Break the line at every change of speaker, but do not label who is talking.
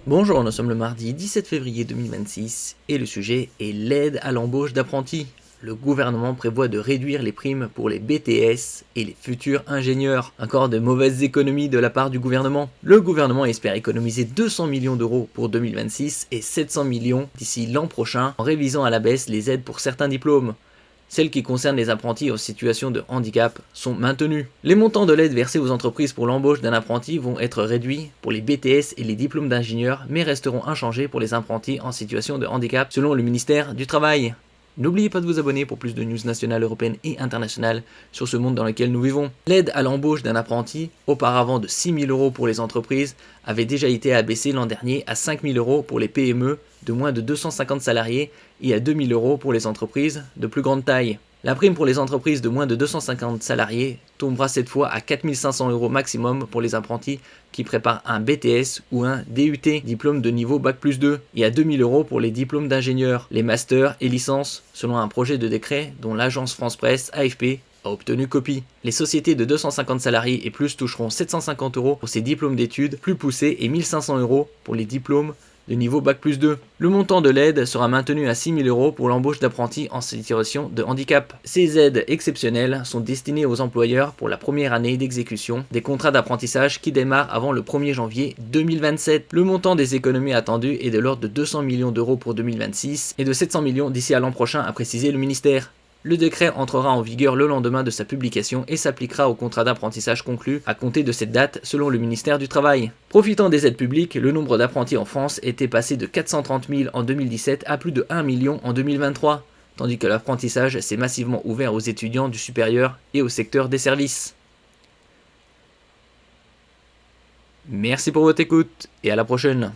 Bonjour, nous sommes le mardi 17 février 2026 et le sujet est l'aide à l'embauche d'apprentis. Le gouvernement prévoit de réduire les primes pour les BTS et les futurs ingénieurs. Encore de mauvaises économies de la part du gouvernement. Le gouvernement espère économiser 200 millions d'euros pour 2026 et 700 millions d'ici l'an prochain en révisant à la baisse les aides pour certains diplômes. Celles qui concernent les apprentis en situation de handicap sont maintenues. Les montants de l'aide versés aux entreprises pour l'embauche d'un apprenti vont être réduits pour les BTS et les diplômes d'ingénieurs, mais resteront inchangés pour les apprentis en situation de handicap selon le ministère du Travail. N'oubliez pas de vous abonner pour plus de news nationales, européennes et internationales sur ce monde dans lequel nous vivons. L'aide à l'embauche d'un apprenti, auparavant de 6 000 euros pour les entreprises, avait déjà été abaissée l'an dernier à 5 000 euros pour les PME de moins de 250 salariés et à 2 000 euros pour les entreprises de plus grande taille. La prime pour les entreprises de moins de 250 salariés tombera cette fois à 4 500 euros maximum pour les apprentis qui préparent un BTS ou un DUT, diplôme de niveau Bac+2, et à 2 000 euros pour les diplômes d'ingénieurs, les masters et licences, selon un projet de décret dont l'agence France Presse AFP a obtenu copie. Les sociétés de 250 salariés et plus toucheront 750 euros pour ces diplômes d'études plus poussés et 1 500 euros pour les diplômes de niveau Bac+2. Le montant de l'aide sera maintenu à 6 000 euros pour l'embauche d'apprentis en situation de handicap. Ces aides exceptionnelles sont destinées aux employeurs pour la première année d'exécution des contrats d'apprentissage qui démarrent avant le 1er janvier 2027. Le montant des économies attendues est de l'ordre de 200 millions d'euros pour 2026 et de 700 millions d'ici à l'an prochain, a précisé le ministère. Le décret entrera en vigueur le lendemain de sa publication et s'appliquera au contrat d'apprentissage conclu à compter de cette date selon le ministère du Travail. Profitant des aides publiques, le nombre d'apprentis en France était passé de 430 000 en 2017 à plus de 1 million en 2023, tandis que l'apprentissage s'est massivement ouvert aux étudiants du supérieur et au secteur des services. Merci pour votre écoute et à la prochaine.